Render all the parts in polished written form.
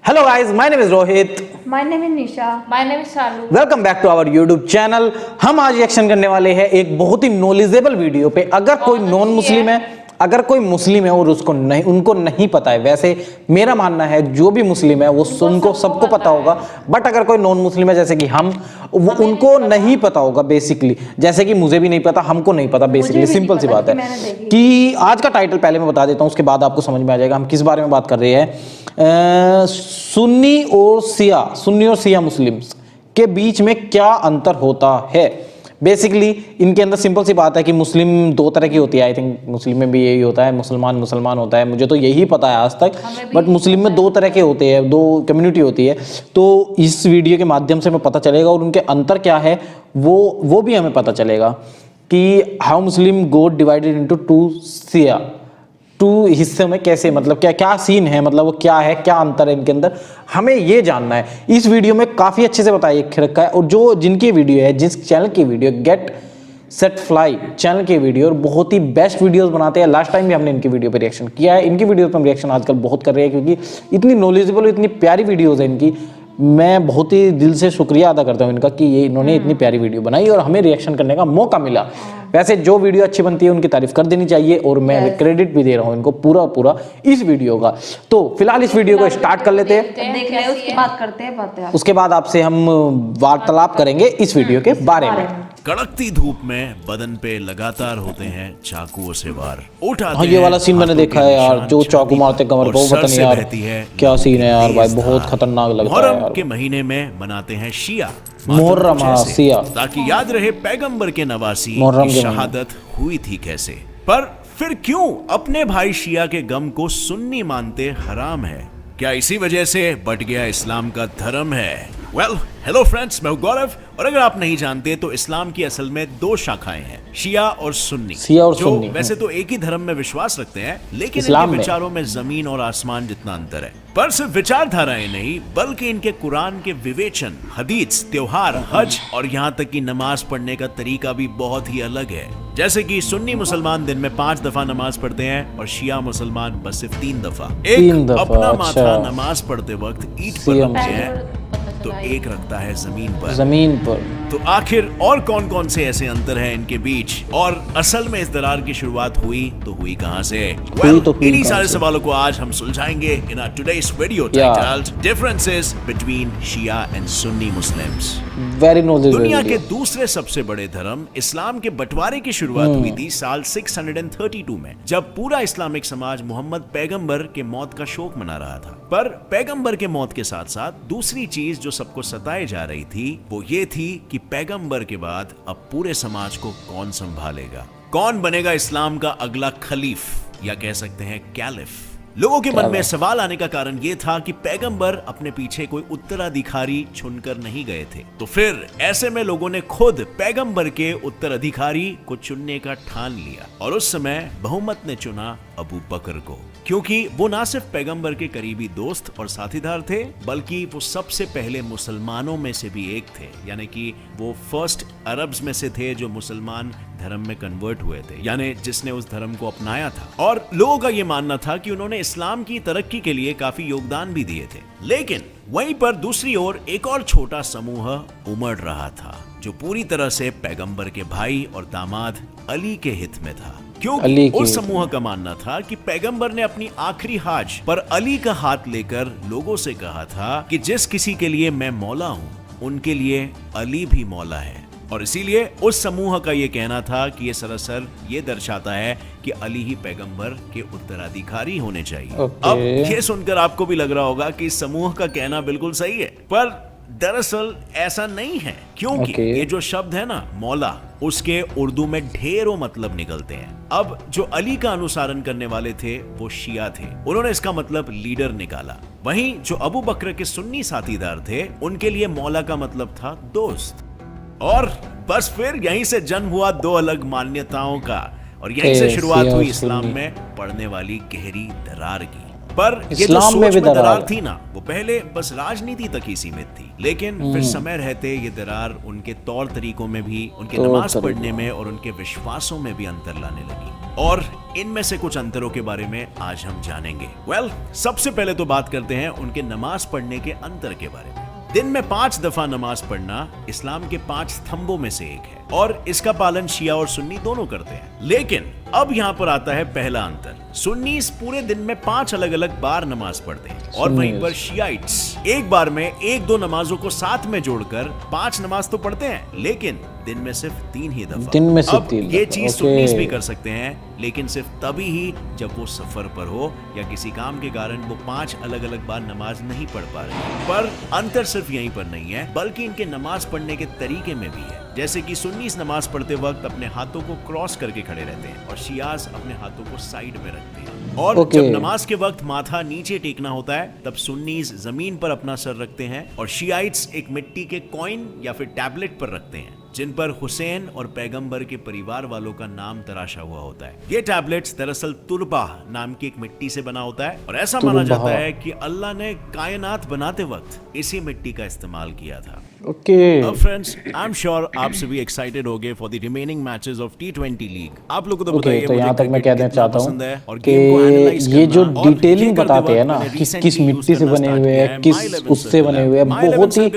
Hello guys, my name is Rohit. My name is Nisha. My name is Shalu. Welcome back to our YouTube channel. हम आज reaction करने वाले हैं एक बहुत ही नॉलेजेबल वीडियो पे। अगर कोई नॉन मुस्लिम है, अगर कोई मुस्लिम है और उनको नहीं पता है, वैसे मेरा मानना है जो भी मुस्लिम है वो उनको सबको पता होगा, बट अगर कोई नॉन मुस्लिम है जैसे कि हम, वो उनको नहीं पता होगा बेसिकली, जैसे कि मुझे भी नहीं पता, हमको नहीं पता बेसिकली। सिंपल सी बात है कि आज का टाइटल पहले मैं बता देता हूँ, उसके बाद आपको समझ में आ जाएगा हम किस बारे में बात कर रहे हैं। सुन्नी और शिया मुस्लिम्स के बीच में क्या अंतर होता है। बेसिकली इनके अंदर सिंपल सी बात है कि मुस्लिम दो तरह की होती है। आई थिंक मुस्लिम में भी यही होता है, मुसलमान होता है, मुझे तो यही पता है आज तक, बट मुस्लिम में दो तरह के होते हैं, दो कम्युनिटी होती है। तो इस वीडियो के माध्यम से हमें पता चलेगा और उनके अंतर क्या है वो भी हमें पता चलेगा कि how Muslim got divided into two हिस्से में कैसे, मतलब क्या क्या सीन है, मतलब वो क्या है, क्या अंतर है इनके अंदर, हमें ये जानना है। इस वीडियो में काफ़ी अच्छे से बताया रखा है। और जो जिनकी वीडियो है, जिस चैनल की video get set fly channel की वीडियो, और बहुत ही बेस्ट वीडियोस बनाते हैं। लास्ट टाइम भी हमने इनकी वीडियो पर रिएक्शन किया है। इनकी वीडियो पर हम रिएक्शन आजकल बहुत कर रहे हैं क्योंकि इतनी नॉलेजेबल, इतनी प्यारी वीडियोज़ है इनकी। मैं बहुत ही दिल से शुक्रिया अदा करता हूँ इनका कि ये इन्होंने इतनी प्यारी वीडियो बनाई और हमें रिएक्शन करने का मौका मिला। वैसे जो वीडियो अच्छी बनती है उनकी तारीफ कर देनी चाहिए और मैं क्रेडिट भी दे रहा हूँ इनको पूरा इस वीडियो का। तो फिलहाल इस वीडियो को स्टार्ट कर लेते हैं, देख ले, उसके बाद करते हैं बातें। उसके बाद आपसे हम वार्तालाप करेंगे इस वीडियो के बारे में। कड़कती धूप में बदन पे लगातार होते हैं चाकुओं से वार। हाँ, ये वाला सीन मैंने देखा है यार, जो चाकू मारते कमर को, पता नहीं यार क्या सीन है यार भाई, बहुत खतरनाक लगता है यार। के महीने में मनाते हैं शिया मुहर्रम, शिया, ताकि याद रहे पैगंबर के नवासी की शहादत हुई थी कैसे। पर फिर क्यों अपने भाई शिया के गम को सुन्नी मानते हराम है? क्या इसी वजह से बट गया इस्लाम का धर्म है? वेल, हेलो फ्रेंड्स, मैं हूं गौरव, और अगर आप नहीं जानते तो इस्लाम की असल में दो शाखाएं हैं, शिया और सुन्नी। जो वैसे तो एक ही धर्म में विश्वास रखते हैं, लेकिन इनके विचारों में जमीन और आसमान जितना अंतर है। पर सिर्फ विचारधाराएं नहीं, बल्कि इनके कुरान के विवेचन, हदीस, त्योहार, हज और यहाँ तक कि नमाज पढ़ने का तरीका भी बहुत ही अलग है। जैसे कि सुन्नी मुसलमान दिन में 5 दफा नमाज पढ़ते हैं और शिया मुसलमान बस सिर्फ 3 दफा। अपना माथा नमाज पढ़ते वक्त ईंट पर रखते हैं तो एक रखता है जमीन पर। तो आखिर और कौन कौन से ऐसे अंतर हैं इनके बीच, और असल में इस दरार की शुरुआत हुई कहां से? इन्हीं सारे सवालों को आज हम सुलझाएंगे in our today's video titled differences between Shia and Sunni Muslims. दुनिया के दूसरे सबसे बड़े धर्म इस्लाम के बंटवारे की शुरुआत हुई थी साल 632 में, जब पूरा इस्लामिक समाज मोहम्मद पैगंबर के मौत का शोक मना रहा था। पर पैगंबर के मौत के साथ साथ दूसरी चीज जो सबको सताए जा रही थी वो ये थी कि पैगंबर के बाद अब पूरे समाज को कौन संभालेगा, कौन बनेगा इस्लाम का अगला खलीफ या कह सकते हैं कैलिफ। लोगों के मन में सवाल आने का कारण यह था कि पैगंबर अपने पीछे कोई उत्तराधिकारी चुनकर नहीं गए थे, तो फिर ऐसे में लोगों ने खुद पैगंबर के उत्तराधिकारी को चुनने का ठान लिया, और उस समय बहुमत ने चुना अबू बकर को, क्योंकि वो ना सिर्फ पैगंबर के करीबी दोस्त और साथीदार थे, बल्कि वो सबसे पहले मुसलमानों में से भी एक थे। यानी कि वो फर्स्ट अरब्स में से थे जो मुसलमान धर्म में कन्वर्ट हुए थे, यानी जिसने उस धर्म को अपनाया था। और लोगों का ये मानना था कि उन्होंने इस्लाम की तरक्की के लिए काफी योगदान भी दिए थे। लेकिन वहीं पर दूसरी ओर एक और छोटा समूह उमड़ रहा था, जो पूरी तरह से पैगंबर के भाई और दामाद अली के हित में था, क्योंकि उस समूह का मानना था कि पैगंबर ने अपनी आखिरी हाज पर अली का हाथ लेकर लोगों से कहा था कि जिस किसी के लिए मैं मौला हूं उनके लिए अली भी मौला है। और इसीलिए उस समूह का ये कहना था कि ये सरासर ये दर्शाता है कि अली ही पैगंबर के उत्तराधिकारी होने चाहिए। अब ये सुनकर आपको भी लग रहा होगा कि इस समूह का कहना बिल्कुल सही है, पर दरअसल ऐसा नहीं है, क्योंकि ये जो शब्द है ना मौला, उसके उर्दू में ढेरों मतलब निकलते हैं। अब जो अली का अनुसरण करने वाले थे वो शिया थे, उन्होंने इसका मतलब लीडर निकाला। वहीं जो अबू बकर के सुन्नी साथीदार थे उनके लिए मौला का मतलब था दोस्त। और बस फिर यहीं से जन्म हुआ दो अलग मान्यताओं का, और यहीं से शुरुआत हुई इस्लाम में पड़ने वाली गहरी दरार की। पर ये जो इस्लाम में सोच भी में दरार दरार थी ना, वो पहले बस राजनीति तक ही सीमित थी, लेकिन फिर समय रहते ये दरार उनके तौर तरीकों में भी, उनके नमाज पढ़ने में और उनके विश्वासों में भी अंतर लाने लगी। और इनमें से कुछ अंतरों के बारे में आज हम जानेंगे। सबसे पहले तो बात करते हैं उनके नमाज पढ़ने के अंतर के बारे में। दिन में 5 दफा नमाज पढ़ना इस्लाम के 5 स्तंभों में से एक है और इसका पालन शिया और सुन्नी दोनों करते हैं। लेकिन अब यहाँ पर आता है पहला अंतर। सुन्नीस पूरे दिन में 5 अलग अलग बार नमाज पढ़ते हैं और वहीं पर शियाइट्स एक बार में 1-2 नमाजों को साथ में जोड़कर 5 नमाज तो पढ़ते हैं, लेकिन दिन में सिर्फ 3 ही दफा। दिन में सिर्फ 3 ये चीज सुन्नीस भी कर सकते हैं, लेकिन सिर्फ तभी ही जब वो सफर पर हो या किसी काम के कारण वो 5 अलग अलग बार नमाज नहीं पढ़ पा रहे। पर अंतर सिर्फ यहीं पर नहीं है, बल्कि इनके नमाज पढ़ने के तरीके में भी है। जैसे कि सुन्नीस नमाज पढ़ते वक्त अपने हाथों को क्रॉस करके खड़े रहते हैं और शियास अपने हाथों को साइड में रखते हैं। और जब नमाज के वक्त माथा नीचे टेकना होता है तब सुन्नीस जमीन पर अपना सर रखते हैं और शियाइट्स एक मिट्टी के कॉइन या फिर टैबलेट पर रखते हैं जिन पर हुसैन और पैगंबर के परिवार वालों का नाम तराशा हुआ होता है। ये टैबलेट्स दरअसल तुरबा नाम की एक मिट्टी से बना होता है और ऐसा माना जाता है कि अल्लाह ने कायनात बनाते वक्त इसी मिट्टी का इस्तेमाल किया था। अब फ्रेंड्स, आई एम श्योर आप सभी एक्साइटेड होंगे for the remaining matches of T20 league. आप लोगों को तो बताइए, तो यहाँ तक मैं कहना चाहता हूँ कि ये जो डिटेलिंग बताते हैं ना, किस मिट्टी से बने हुए हैं, किस उससे बने हुए हैं, बहुत ही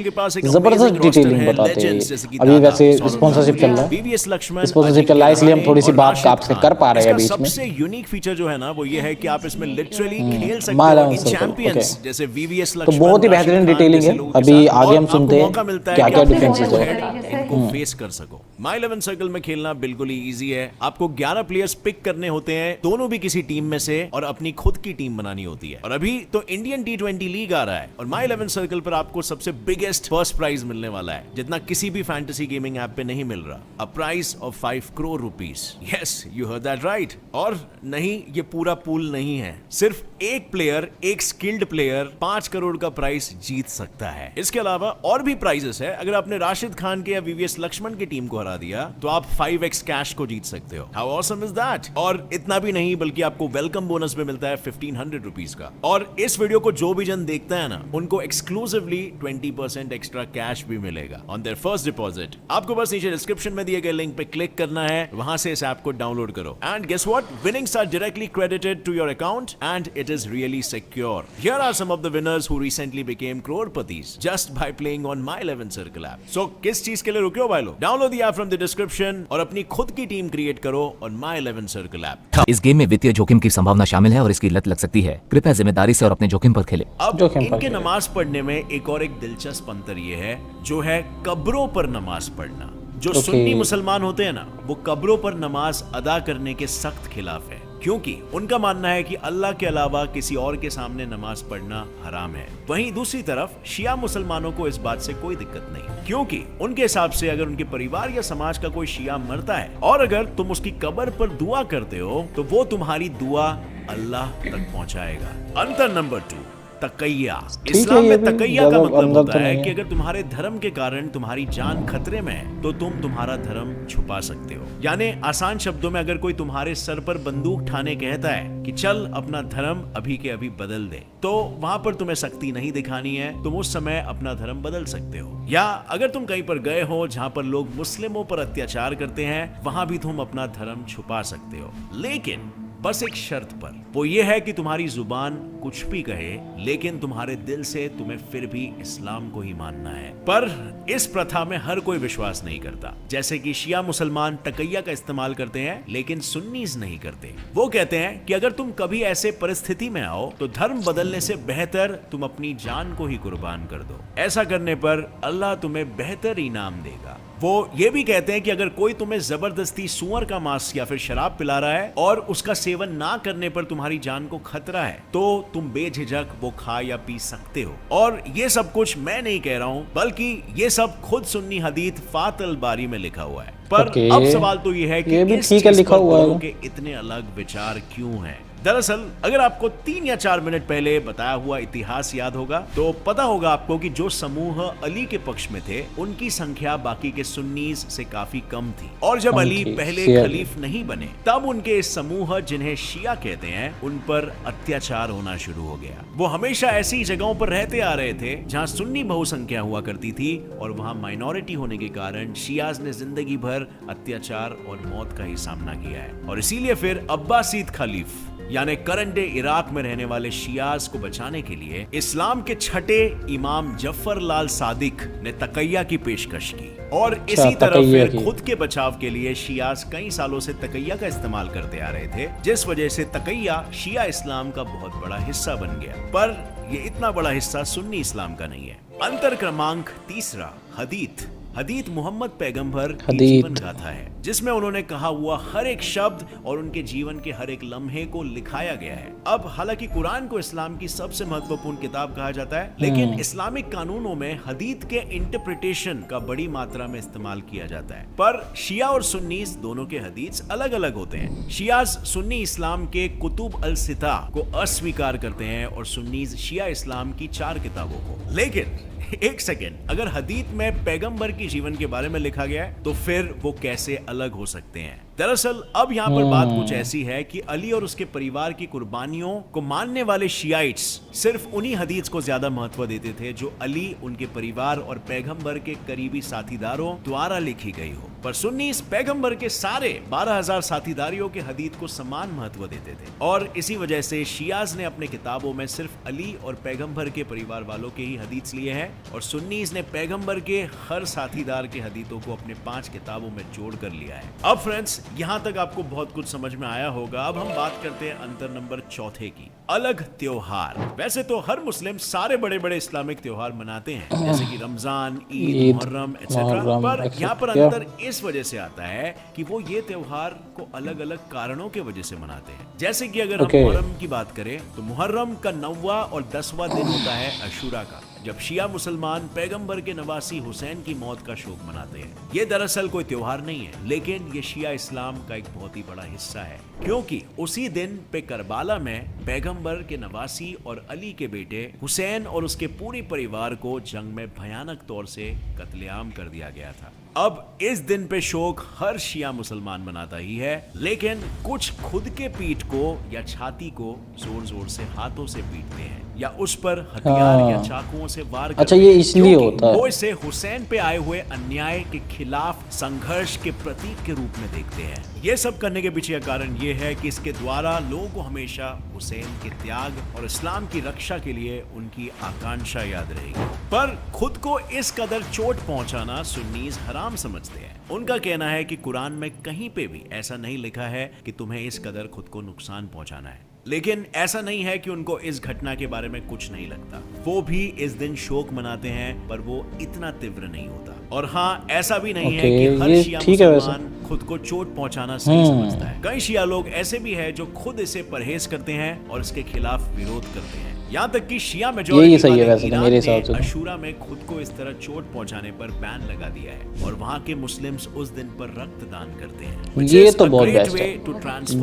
जबरदस्त डिटेलिंग बताते हैं। अभी वैसे स्पॉन्सरशिप चल रहा है, स्पॉन्सरशिप चल रहा है, इसलिए हम थोड़ी सी बात आपसे कर पा रहे हैं बीच में। सबसे यूनिक फीचर जो है ना वो ये है कि आप इसमें लिटरली खेल सकते हो चैंपियंस जैसे VVS लक्ष्मण। तो बहुत ही बेहतरीन डिटेलिंग है। अभी आगे हम सुनते हैं क्या क्या डिफरेंसेस है, इनको फेस कर सको। My 11 सर्कल में खेलना बिल्कुल ही इजी है। आपको 11 प्लेयर्स पिक करने होते हैं, दोनों भी किसी टीम में से, और अपनी खुद की टीम बनानी होती है। और अभी तो इंडियन T20 लीग आ रहा है और My 11 सर्कल पर आपको सबसे बिगेस्ट फर्स्ट प्राइज मिलने वाला है, जितना किसी भी फैंटेसी गेमिंग ऐप पे नहीं मिल रहा। A prize of 5 crore rupees. Yes, you heard that right. और नहीं, ये पूरा पूल नहीं है, सिर्फ एक प्लेयर, एक स्किल्ड प्लेयर 5 करोड़ का प्राइज जीत सकता है। इसके अलावा और भी प्राइजेस है। अगर आपने राशिद खान के या VVS लक्ष्मण की टीम को हरा दिया तो आप 5x कैश को जीत सकते हो। How awesome is that. और इतना भी नहीं, बल्कि आपको वेलकम बोनस भी मिलता है 1500 रुपीज का। और इस वीडियो को जो भी जन देखता है ना, उनको एक्सक्लूसिवली 20% एक्स्ट्रा कैश भी मिलेगा ऑन देयर फर्स्ट डिपॉजिट। आपको बस नीचे डिस्क्रिप्शन में दिए गए लिंक पे क्लिक करना है, वहां से इस ऐप को डाउनलोड करो। And guess what, winnings are directly credited to your account and it is really secure. Here are some of the winners who recently became crorepathi's just by playing on My 11 circle app. So किस चीज के लिए रुके हो भाई लोग? Download the app from the description और अपनी खुद की टीम क्रिएट करो ऑन My 11 सर्कल ऐप। इस गेम में वित्तीय जोखिम की संभावना शामिल है और इसकी लत लग सकती है। कृपया जिम्मेदारी से और अपने जोखिम पर खेलें। अब इनके नमाज पढ़ने में एक और एक दिलचस्प अंतर ये है, जो है कब्रों पर नमाज पढ़ना। जो सुन्नी मुसलमान होते हैं ना, वो कब्रों पर नमाज अदा करने के सख्त खिलाफ है, क्योंकि उनका मानना है कि अल्लाह के अलावा किसी और के सामने नमाज पढ़ना हराम है। वहीं दूसरी तरफ शिया मुसलमानों को इस बात से कोई दिक्कत नहीं, क्योंकि उनके हिसाब से अगर उनके परिवार या समाज का कोई शिया मरता है और अगर तुम उसकी कब्र पर दुआ करते हो तो वो तुम्हारी दुआ अल्लाह तक पहुंचाएगा। अंतर नंबर 2, तकैया। इस्लाम में तकैया का मतलब होता है कि अगर तुम्हारे धर्म के कारण तुम्हारी जान खतरे में है तो तुम तुम्हारा धर्म छुपा सकते हो। यानी आसान शब्दों में, अगर कोई तुम्हारे सर पर बंदूक ठाने कहता है कि चल अपना धर्म अभी के अभी बदल दे, तो वहां पर तुम्हें सख्ती नहीं दिखानी है, तुम उस समय अपना धर्म बदल सकते हो। या अगर तुम कहीं पर गए हो जहां पर लोग मुस्लिमों पर अत्याचार करते हैं, वहां भी तुम अपना धर्म छुपा सकते हो, लेकिन बस एक शर्त पर। वो ये है कि तुम्हारी जुबान कुछ भी कहे, लेकिन तुम्हारे दिल से तुम्हें फिर भी इस्लाम को ही मानना है। पर इस प्रथा में हर कोई विश्वास नहीं करता। जैसे कि शिया मुसलमान तकैया का इस्तेमाल करते हैं, लेकिन सुन्नीस नहीं करते। वो कहते हैं कि अगर तुम कभी ऐसे परिस्थिति में आओ तो धर्म बदलने से बेहतर तुम अपनी जान को ही कुर्बान कर दो। ऐसा करने पर अल्लाह तुम्हें बेहतर इनाम देगा। वो ये भी कहते हैं कि अगर कोई तुम्हें जबरदस्ती सुअर का मांस या फिर शराब पिला रहा है और उसका सेवन ना करने पर तुम्हारी जान को खतरा है, तो तुम बेझिझक वो खा या पी सकते हो। और ये सब कुछ मैं नहीं कह रहा हूं, बल्कि ये सब खुद सुन्नी हदीथ फात अल बारी में लिखा हुआ है। पर अब सवाल तो ये है कि इस चीज पर लोगों के इतने अलग विचार क्यों हैं? दरअसल अगर आपको 3 या 4 मिनट पहले बताया हुआ इतिहास याद होगा तो पता होगा आपको कि जो समूह अली के पक्ष में थे उनकी संख्या बाकी के सुन्नीस से काफी कम थी, और जब अली पहले खलीफ नहीं बने तब उनके इस समूह जिन्हें शिया कहते हैं उन पर अत्याचार होना शुरू हो गया। वो हमेशा ऐसी जगहों पर रहते आ रहे थे जहां सुन्नी बहुसंख्या हुआ करती थी और वहां माइनॉरिटी होने के कारण शियाज ने जिंदगी भर अत्याचार और मौत का ही सामना किया है। और इसीलिए फिर अब्बासीद खलीफ यानी करंट डे इराक में रहने वाले शियाज को बचाने के लिए इस्लाम के छठे इमाम जफर लाल सादिक ने तकैया की पेशकश की, और इसी तरह फिर खुद के बचाव के लिए शियाज कई सालों से तकैया का इस्तेमाल करते आ रहे थे, जिस वजह से तकैया शिया इस्लाम का बहुत बड़ा हिस्सा बन गया। पर ये इतना बड़ा हिस्सा सुन्नी इस्लाम का नहीं है। अंतर क्रमांक तीसरा, हदीथ। हदीथ मोहम्मद पैगंबर की जीवन गाथा है जिसमें उन्होंने कहा हुआ हर एक शब्द और उनके जीवन के हर एक लम्हे को लिखाया गया है। अब हालांकि कुरान को इस्लाम की सबसे महत्वपूर्ण किताब कहा जाता है, लेकिन इस्लामिक कानूनों में हदीथ के इंटरप्रिटेशन का बड़ी मात्रा में इस्तेमाल किया जाता है। पर शिया और सुन्नीस दोनों के हदीथ अलग अलग होते हैं। शियाज सुन्नी इस्लाम के कुतुब अल सिता को अस्वीकार करते हैं और सुन्नीस शिया इस्लाम की 4 किताबों को। लेकिन एक सेकेंड, अगर हदीथ में पैगंबर की जीवन के बारे में लिखा गया है तो फिर वो कैसे अलग हो सकते हैं? दरअसल अब यहाँ पर बात कुछ ऐसी है कि अली और उसके परिवार की कुर्बानियों को मानने वाले शियाइट्स सिर्फ उन्हीं हदीथ को ज्यादा महत्व देते थे जो अली, उनके परिवार और पैगंबर के करीबी साथीदारों द्वारा लिखी गई हो। पर सुन्नीस पैगंबर के सारे 12,000 साथीदारियों के हदीथ को समान महत्व देते थे, और इसी वजह से शियाज ने अपने किताबों में सिर्फ अली और पैगंबर के परिवार वालों के ही हदीथ लिए हैं, और सुन्नीस ने पैगंबर के हर साथीदार के हदीथों को अपने 5 किताबों में जोड़ कर लिया है। अब फ्रेंड्स, यहाँ तक आपको बहुत कुछ समझ में आया होगा। अब हम बात करते हैं अंतर नंबर चौथे की, अलग त्योहार। वैसे तो हर मुस्लिम सारे बड़े बड़े इस्लामिक त्योहार मनाते हैं जैसे कि रमजान, ईद, मुहर्रम एक्सेट्रा, पर यहाँ पर अंतर इस वजह से आता है कि वो ये त्योहार को अलग अलग कारणों के वजह से मनाते हैं। जैसे कि अगर हम मुहर्रम की बात करें तो मुहर्रम का 9वां और 10वां दिन होता है अशूरा का, जब शिया मुसलमान पैगंबर के नवासी हुसैन की मौत का शोक मनाते हैं। ये दरअसल कोई त्योहार नहीं है, लेकिन ये शिया इस्लाम का एक बहुत ही बड़ा हिस्सा है, क्योंकि उसी दिन पे करबाला में पैगंबर के नवासी और अली के बेटे हुसैन और उसके पूरे परिवार को जंग में भयानक तौर से कत्लेआम कर दिया गया था। अब इस दिन पे शोक हर शिया मुसलमान मनाता ही है, लेकिन कुछ खुद के पीठ को या छाती को जोर जोर से हाथों से पीटते हैं या उस पर हथियार या चाकुओं से वार करते हैं। ये इसलिए होता है, वो इसे हुसैन पे आए हुए अन्याय के खिलाफ संघर्ष के प्रतीक के रूप में देखते हैं। ये सब करने के पीछे का कारण ये है कि इसके द्वारा लोगों को हमेशा हुसैन के त्याग और इस्लाम की रक्षा के लिए उनकी आकांक्षा याद रहेगी। पर खुद को इस कदर चोट पहुंचाना सुन्नीस हराम समझते हैं। उनका कहना है कि कुरान में कहीं पे भी ऐसा नहीं लिखा है कि तुम्हें इस कदर खुद को नुकसान पहुंचाना है। लेकिन ऐसा नहीं है कि उनको इस घटना के बारे में कुछ नहीं लगता, वो भी इस दिन शोक मनाते हैं, पर वो इतना तीव्र नहीं होता। और हाँ, ऐसा भी नहीं है कि हर शिया मुसलमान खुद को चोट पहुंचाना सही समझता है। कई शिया लोग ऐसे भी हैं जो खुद इसे परहेज करते हैं और इसके खिलाफ विरोध करते हैं। यहाँ तक कि शिया मेजॉरिटी वाले ईरान ने अशूरा में खुद को इस तरह चोट पहुंचाने पर बैन लगा दिया है, और वहाँ के मुस्लिम्स उस दिन पर रक्तदान करते हैं। ये तो बहुत बेस्ट है,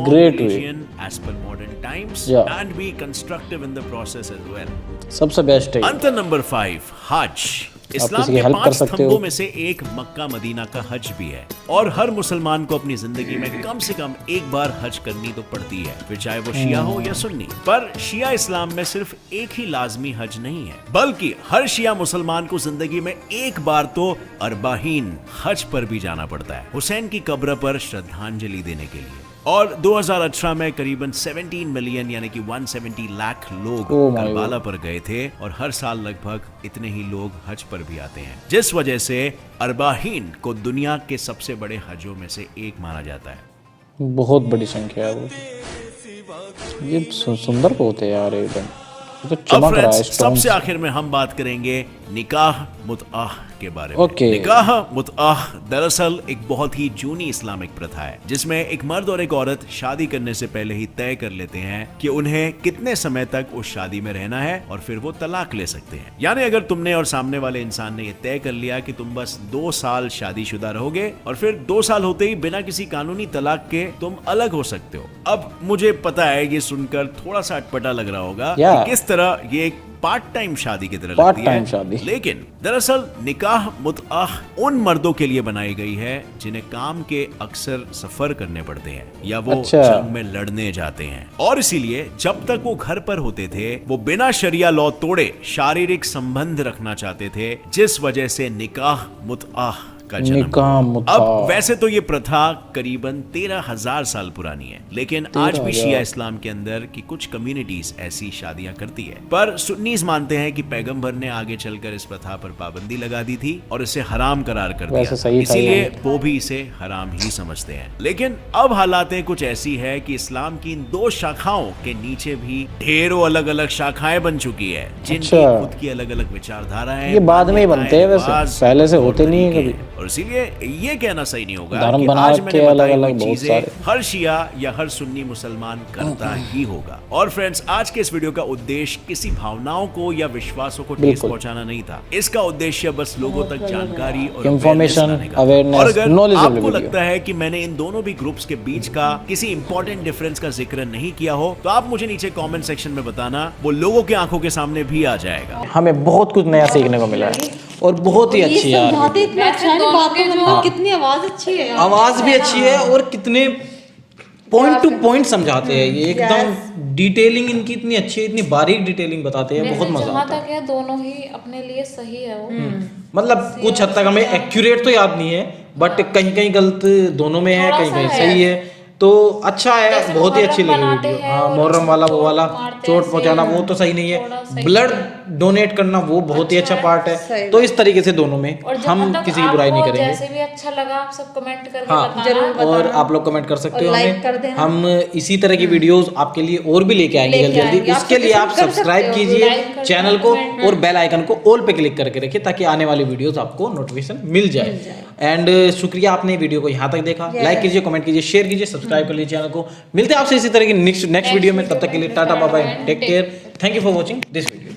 great way as per modern times and be constructive in the process as well. सबसे बेस्ट है। अंतर नंबर 5, हज। इस्लाम के 5 स्तंभों में से एक मक्का मदीना का हज भी है, और हर मुसलमान को अपनी जिंदगी में कम से कम एक बार हज करनी तो पड़ती है, फिर चाहे वो शिया हो या सुन्नी। पर शिया इस्लाम में सिर्फ एक ही लाजमी हज नहीं है, बल्कि हर शिया मुसलमान को जिंदगी में एक बार तो अरबाहीन हज पर भी जाना पड़ता है, हुसैन की कब्र पर श्रद्धांजलि देने के लिए। और 2018 में करीबन 17 मिलियन यानी कि 170 लाख लोग करबाला पर गए थे, और हर साल लगभग इतने ही लोग हज पर भी आते हैं, जिस वजह से अरबाहीन को दुनिया के सबसे बड़े हजों में से एक माना जाता है। बहुत बड़ी संख्या है वो। ये सुंदर बहुत है यार, एकदम तो चमक रहा है। सबसे आखिर में हम बात करेंगे निकाह मुतआह के बारे ओके। में। निकाह मुतआह दरअसल एक बहुत ही जूनी इस्लामिक प्रथा है जिसमें एक मर्द और एक औरत शादी करने से पहले ही तय कर लेते हैं कि उन्हें कितने समय तक उस शादी में रहना है और फिर वो तलाक ले सकते हैं। यानी अगर तुमने और सामने वाले इंसान ने ये तय कर लिया कि तुम बस 2 साल शादीशुदा रहोगे और फिर 2 साल होते ही बिना किसी कानूनी तलाक के तुम अलग हो सकते हो। अब मुझे पता है ये सुनकर थोड़ा सा अटपटा लग रहा होगा कि किस तरह ये एक पार्ट टाइम शादी की तरह लगती है, शादी। लेकिन दरअसल निकाह मुतआह उन मर्दों के लिए बनाई गई है जिन्हें काम के अक्सर सफर करने पड़ते हैं या वो जंग में लड़ने जाते हैं, और इसीलिए जब तक वो घर पर होते थे वो बिना शरिया लॉ तोड़े शारीरिक संबंध रखना चाहते थे, जिस वजह से निकाह मुतआह का जन्म। अब वैसे तो ये प्रथा करीबन 13,000 साल पुरानी है, लेकिन आज भी शिया इस्लाम के अंदर की कुछ कम्युनिटीज ऐसी शादियां करती है। पर सुन्नीस मानते हैं कि पैगंबर ने आगे चलकर इस प्रथा पर पाबंदी लगा दी थी और इसे हराम करार कर दिया, इसीलिए वो भी इसे हराम ही समझते हैं। लेकिन अब हालातें कुछ ऐसी है कि इस्लाम की इन 2 शाखाओं के नीचे भी ढेरों अलग अलग शाखाएं बन चुकी है जिनकी खुद की अलग अलग विचारधाराएं। ये बाद में ही बनते हैं, वैसे पहले से होते नहीं है कभी, और इसीलिए ये कहना सही नहीं होगा धर्म कि बना आज मैंने बताई अलग हुई अलग बहुत चीजें सारे। हर शिया या हर सुन्नी मुसलमान करता ही होगा। और फ्रेंड्स, आज के इस वीडियो का उद्देश्य किसी भावनाओं को या विश्वासों को ठेस पहुंचाना नहीं था। इसका उद्देश्य बस लोगों तक जानकारी और इंफॉर्मेशन, अवेयरनेस। और अगर नॉलेजेबल आपको लगता है कि मैंने इन दोनों भी ग्रुप्स के बीच का किसी इंपॉर्टेंट डिफरेंस का जिक्र नहीं किया हो तो आप मुझे नीचे कमेंट सेक्शन में बताना, वो लोगों की आंखों के सामने भी आ जाएगा। हमें बहुत कुछ नया सीखने को मिला है और बहुत ही अच्छी यार, इतना अच्छा है, बातों में कितनी आवाज अच्छी है, आवाज भी अच्छी है और कितने पॉइंट टू पॉइंट समझाते हैं, ये एकदम डिटेलिंग इनकी इतनी अच्छी है, इतनी बारीक डिटेलिंग बताते हैं, बहुत मजा आता है। है दोनों ही अपने लिए सही है वो, मतलब कुछ हद तक हमें एक्यूरेट तो याद नहीं है, बट कहीं कहीं गलत दोनों में है, कहीं कहीं सही है, तो अच्छा है, बहुत ही अच्छी लगी वीडियो। हाँ, मुहर्रम वाला वो वाला चोट पहुंचाना वो तो सही नहीं है, ब्लड डोनेट करना वो बहुत ही अच्छा पार्ट है, तो इस तरीके से दोनों में हम किसी की बुराई नहीं करेंगे। जैसे भी अच्छा लगा आप सब कमेंट करके हाँ, बताना। और आप लोग कमेंट कर सकते हो हमें, हम इसी तरह की वीडियोस आपके लिए और भी लेके आएंगे जल्दी जल्दी। उसके लिए आप सब्सक्राइब कीजिए चैनल को और बेल आइकन को ऑल पे क्लिक करके रखिए ताकि आने वाली वीडियोस आपको नोटिफिकेशन मिल जाए। एंड शुक्रिया आपने वीडियो को यहाँ तक देखा, लाइक कीजिए, कमेंट कीजिए, शेयर कीजिए, सब्सक्राइब कर लीजिए चैनल को। मिलते हैं आपसे इसी तरह की नेक्स्ट वीडियो में, तब तक के लिए tata bye bye, take care, thank you for watching this video.